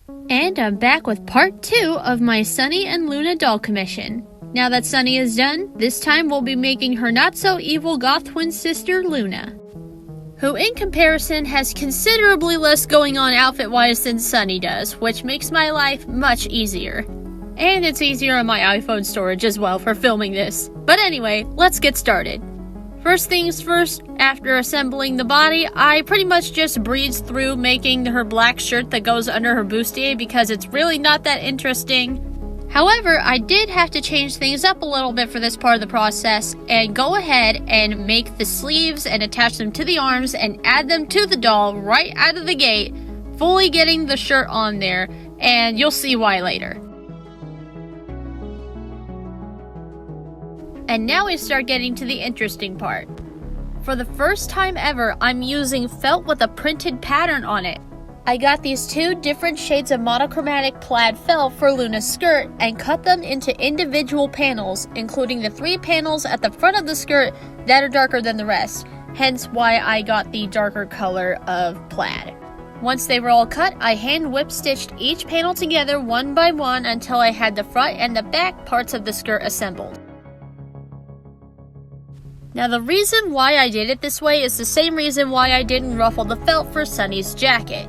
And I'm back with part 2 of my Sunny and Luna doll commission. Now that Sunny is done, this time we'll be making her not-so-evil goth twin sister, Luna, who in comparison has considerably less going on outfit-wise than Sunny does, which makes my life much easier. And it's easier on my iPhone storage as well for filming this. But anyway, let's get started. First things first, after assembling the body, I pretty much just breezed through making her black shirt that goes under her bustier because it's really not that interesting. However, I did have to change things up a little bit for this part of the process and go ahead and make the sleeves and attach them to the arms and add them to the doll right out of the gate, fully getting the shirt on there, and you'll see why later. And now we start getting to the interesting part. For the first time ever, I'm using felt with a printed pattern on it. I got these 2 different shades of monochromatic plaid felt for Luna's skirt and cut them into individual panels, including the 3 panels at the front of the skirt that are darker than the rest, hence why I got the darker color of plaid. Once they were all cut, I hand whip stitched each panel together one by one until I had the front and the back parts of the skirt assembled. Now the reason why I did it this way is the same reason why I didn't ruffle the felt for Sunny's jacket.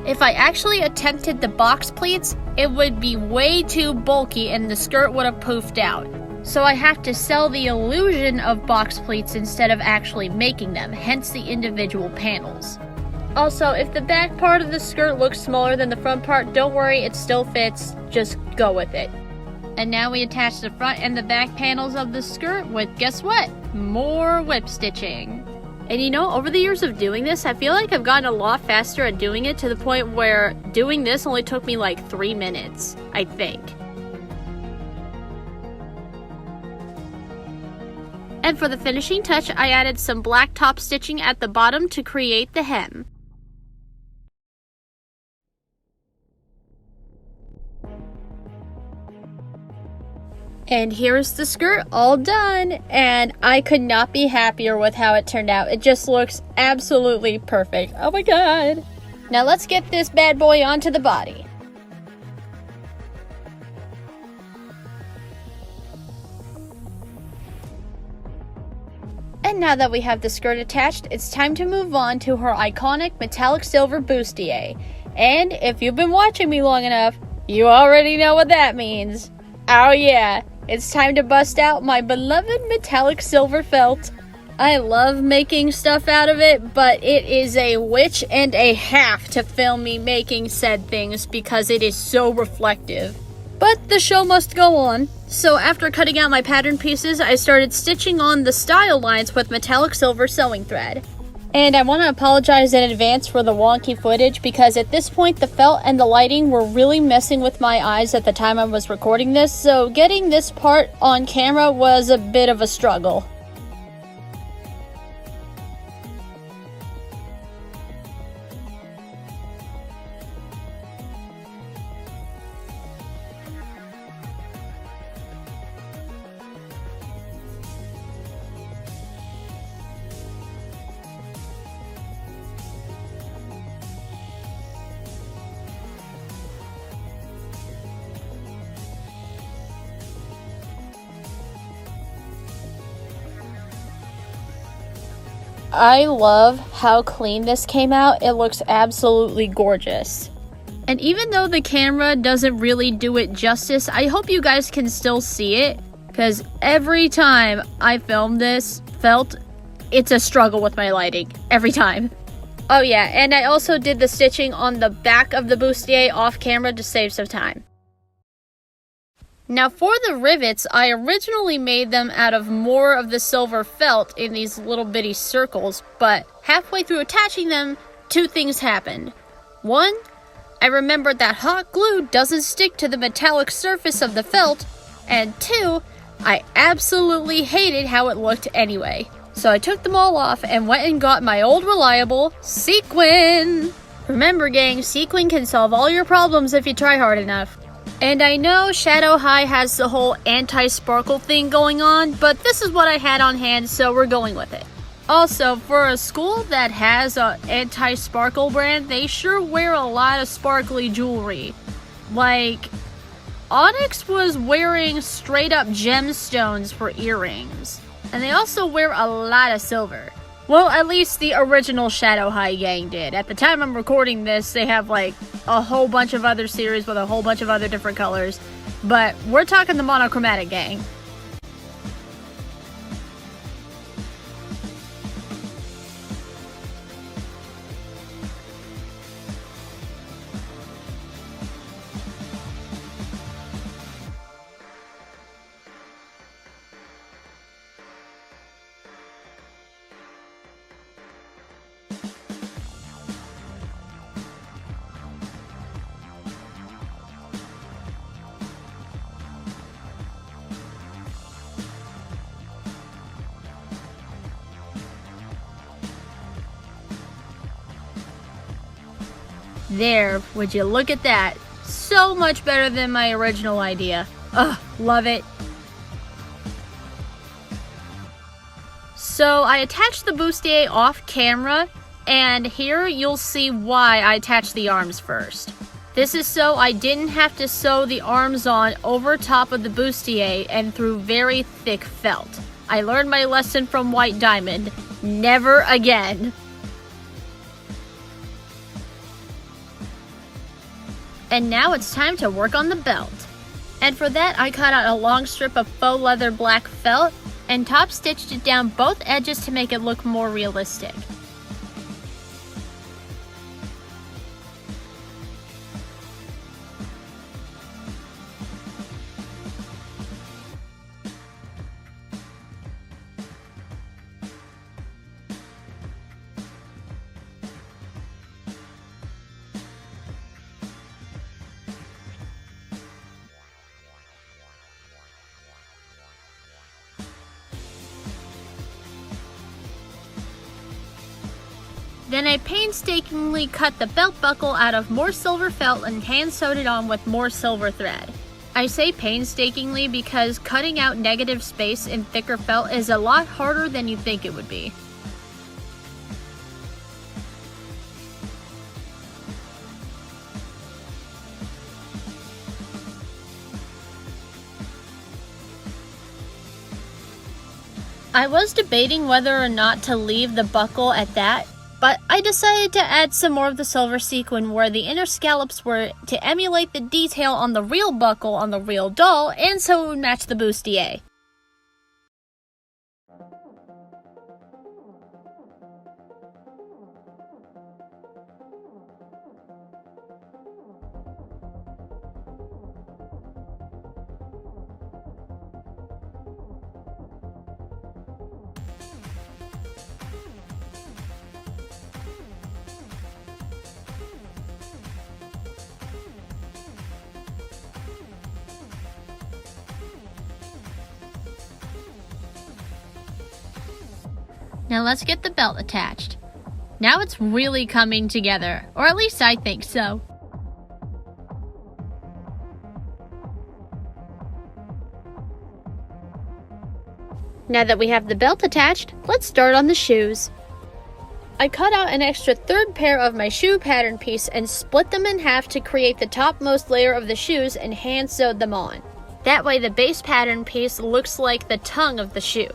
If I actually attempted the box pleats, it would be way too bulky and the skirt would have poofed out. So I have to sell the illusion of box pleats instead of actually making them, hence the individual panels. Also, if the back part of the skirt looks smaller than the front part, don't worry, it still fits, just go with it. And now we attach the front and the back panels of the skirt with, guess what? More whip stitching. And you know, over the years of doing this, I feel like I've gotten a lot faster at doing it to the point where doing this only took me like 3 minutes, I think. And for the finishing touch, I added some black top stitching at the bottom to create the hem. And here's the skirt all done, and I could not be happier with how it turned out. It just looks absolutely perfect. Oh my god. Now let's get this bad boy onto the body. And now that we have the skirt attached, it's time to move on to her iconic metallic silver bustier. And if you've been watching me long enough, you already know what that means. Oh yeah. It's time to bust out my beloved metallic silver felt. I love making stuff out of it, but it is a witch and a half to film me making said things because it is so reflective. But the show must go on. So after cutting out my pattern pieces, I started stitching on the style lines with metallic silver sewing thread. And I want to apologize in advance for the wonky footage because at this point the felt and the lighting were really messing with my eyes at the time I was recording this, so getting this part on camera was a bit of a struggle. I love how clean this came out. It looks absolutely gorgeous. And even though the camera doesn't really do it justice, I hope you guys can still see it, because every time I film this felt, it's a struggle with my lighting. Every time. Oh yeah, and I also did the stitching on the back of the bustier off camera to save some time. Now for the rivets, I originally made them out of more of the silver felt in these little bitty circles, but halfway through attaching them, 2 things happened. 1, I remembered that hot glue doesn't stick to the metallic surface of the felt, and 2, I absolutely hated how it looked anyway. So I took them all off and went and got my old reliable sequin. Remember gang, sequin can solve all your problems if you try hard enough. And I know Shadow High has the whole anti-sparkle thing going on, but this is what I had on hand, so we're going with it. Also, for a school that has an anti-sparkle brand, they sure wear a lot of sparkly jewelry. Like, Onyx was wearing straight up gemstones for earrings. And they also wear a lot of silver. Well, at least the original Shadow High gang did. At the time I'm recording this, they have like a whole bunch of other series with a whole bunch of other different colors. But we're talking the monochromatic gang. There, would you look at that? So much better than my original idea. Ugh, love it. So I attached the bustier off camera, and here you'll see why I attached the arms first. This is so I didn't have to sew the arms on over top of the bustier and through very thick felt. I learned my lesson from White Diamond. Never again. And now it's time to work on the belt. And for that, I cut out a long strip of faux leather black felt and top stitched it down both edges to make it look more realistic. Then I painstakingly cut the belt buckle out of more silver felt and hand sewed it on with more silver thread. I say painstakingly because cutting out negative space in thicker felt is a lot harder than you think it would be. I was debating whether or not to leave the buckle at that, but I decided to add some more of the silver sequin where the inner scallops were to emulate the detail on the real buckle on the real doll, and so it would match the bustier. Now let's get the belt attached. Now it's really coming together, or at least I think so. Now that we have the belt attached, let's start on the shoes. I cut out an extra third pair of my shoe pattern piece and split them in half to create the topmost layer of the shoes and hand sewed them on. That way the base pattern piece looks like the tongue of the shoe.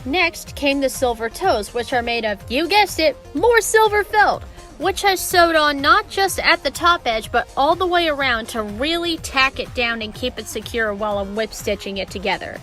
Next came the silver toes, which are made of, you guessed it, more silver felt, which I sewed on not just at the top edge, but all the way around to really tack it down and keep it secure while I'm whip stitching it together.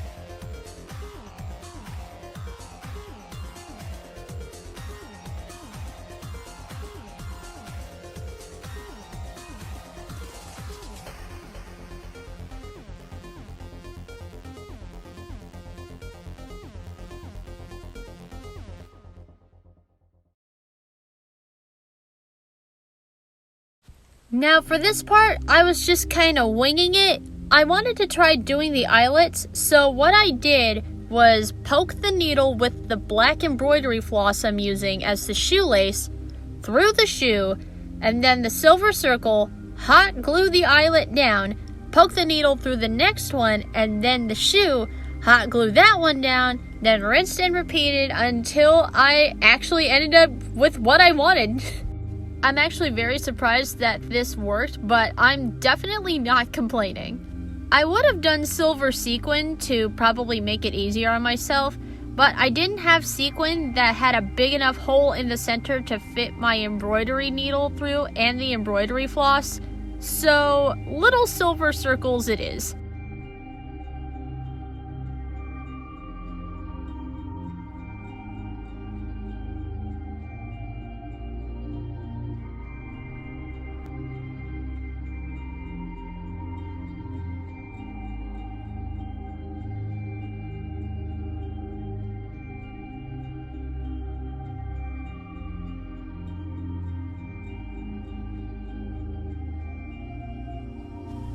Now for this part, I was just kind of winging it. I wanted to try doing the eyelets, so what I did was poke the needle with the black embroidery floss I'm using as the shoelace through the shoe, and then the silver circle, hot glue the eyelet down, poke the needle through the next one, and then the shoe, hot glue that one down, then rinsed and repeated until I actually ended up with what I wanted. I'm actually very surprised that this worked, but I'm definitely not complaining. I would have done silver sequin to probably make it easier on myself, but I didn't have sequin that had a big enough hole in the center to fit my embroidery needle through and the embroidery floss, so little silver circles it is.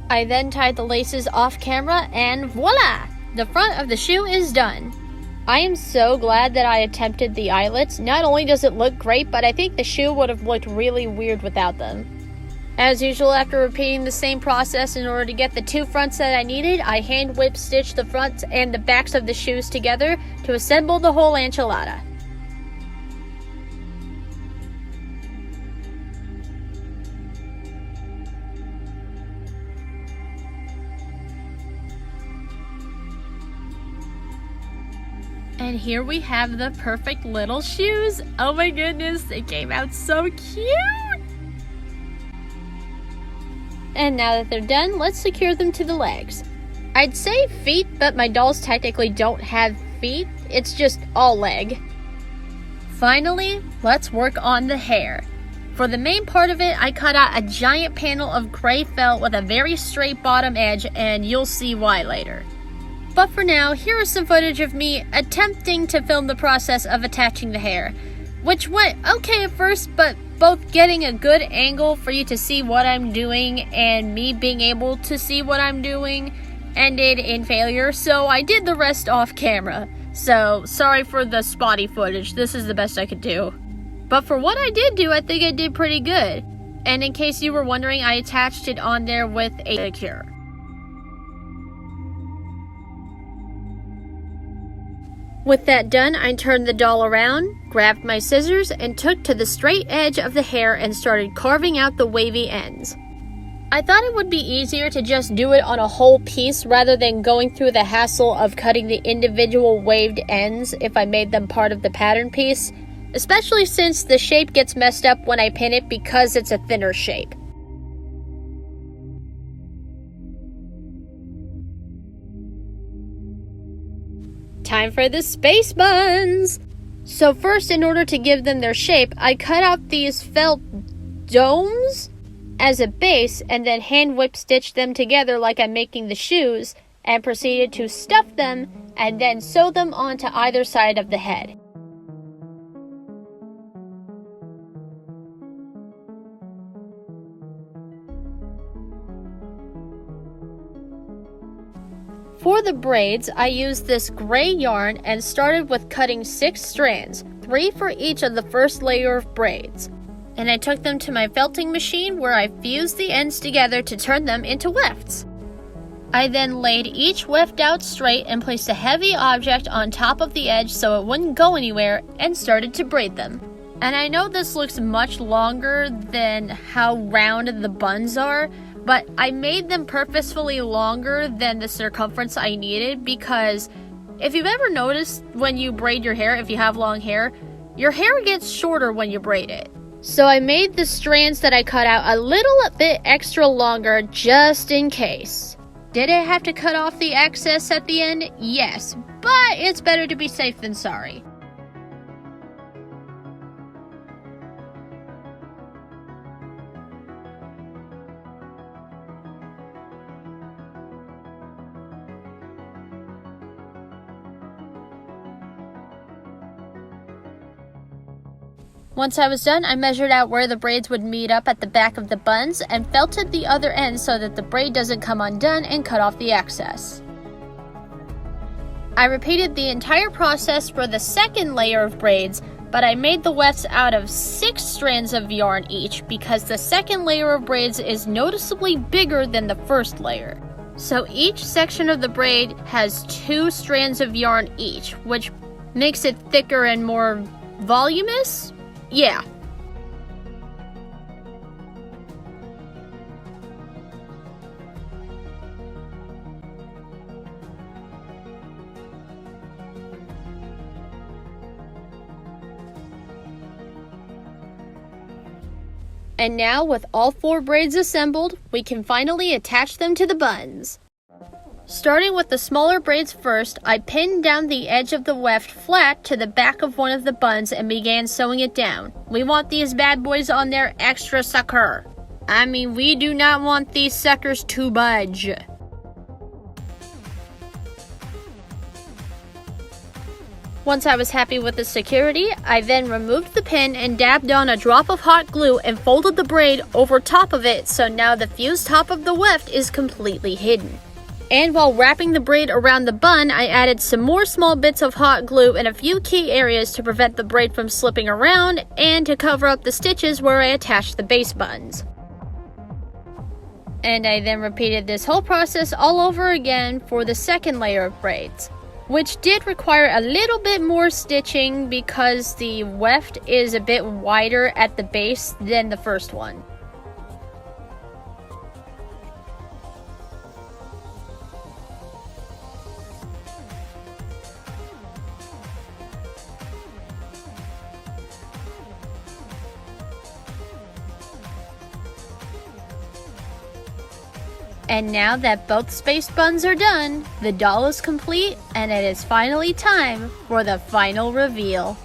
I then tied the laces off camera and voila! The front of the shoe is done. I am so glad that I attempted the eyelets. Not only does it look great, but I think the shoe would have looked really weird without them. As usual, after repeating the same process in order to get the two fronts that I needed, I hand whip stitched the fronts and the backs of the shoes together to assemble the whole enchilada. And here we have the perfect little shoes. Oh my goodness, they came out so cute! And now that they're done, let's secure them to the legs. I'd say feet, but my dolls technically don't have feet. It's just all leg. Finally, let's work on the hair. For the main part of it, I cut out a giant panel of gray felt with a very straight bottom edge, and you'll see why later. But for now, here is some footage of me attempting to film the process of attaching the hair, which went okay at first, but both getting a good angle for you to see what I'm doing and me being able to see what I'm doing ended in failure, so I did the rest off camera. So, sorry for the spotty footage, this is the best I could do. But for what I did do, I think I did pretty good. And in case you were wondering, I attached it on there with a manicure. With that done, I turned the doll around, grabbed my scissors, and took to the straight edge of the hair and started carving out the wavy ends. I thought it would be easier to just do it on a whole piece rather than going through the hassle of cutting the individual waved ends if I made them part of the pattern piece, especially since the shape gets messed up when I pin it because it's a thinner shape. Time for the space buns! So first, in order to give them their shape, I cut out these felt domes as a base and then hand whip stitched them together like I'm making the shoes and proceeded to stuff them and then sew them onto either side of the head. For the braids, I used this gray yarn and started with cutting 6 strands, 3 for each of the first layer of braids. And I took them to my felting machine where I fused the ends together to turn them into wefts. I then laid each weft out straight and placed a heavy object on top of the edge so it wouldn't go anywhere and started to braid them. And I know this looks much longer than how round the buns are, but I made them purposefully longer than the circumference I needed because if you've ever noticed when you braid your hair, if you have long hair, your hair gets shorter when you braid it. So I made the strands that I cut out a little bit extra longer just in case. Did I have to cut off the excess at the end? Yes, but it's better to be safe than sorry. Once I was done, I measured out where the braids would meet up at the back of the buns and felted the other end so that the braid doesn't come undone and cut off the excess. I repeated the entire process for the second layer of braids, but I made the wefts out of 6 strands of yarn each because the second layer of braids is noticeably bigger than the first layer. So each section of the braid has 2 strands of yarn each, which makes it thicker and more voluminous? Yeah. And now, with all 4 braids assembled, we can finally attach them to the buns. Starting with the smaller braids first, I pinned down the edge of the weft flat to the back of one of the buns and began sewing it down. We want these bad boys on there extra sucker. I mean, we do not want these suckers to budge. Once I was happy with the security, I then removed the pin and dabbed on a drop of hot glue and folded the braid over top of it, so now the fused top of the weft is completely hidden. And while wrapping the braid around the bun, I added some more small bits of hot glue in a few key areas to prevent the braid from slipping around and to cover up the stitches where I attached the base buns. And I then repeated this whole process all over again for the second layer of braids, which did require a little bit more stitching because the weft is a bit wider at the base than the first one. And now that both space buns are done, the doll is complete and it is finally time for the final reveal.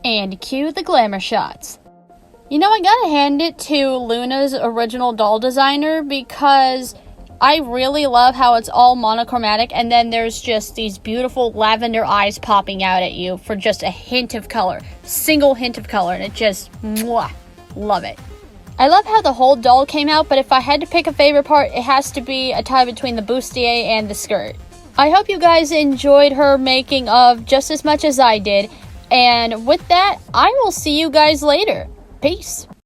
And cue the glamour shots. You know, I gotta hand it to Luna's original doll designer because I really love how it's all monochromatic and then there's just these beautiful lavender eyes popping out at you for just a hint of color. Single hint of color, and it just, mwah, love it. I love how the whole doll came out, but if I had to pick a favorite part, it has to be a tie between the bustier and the skirt. I hope you guys enjoyed her making of just as much as I did. And with that, I will see you guys later. Peace.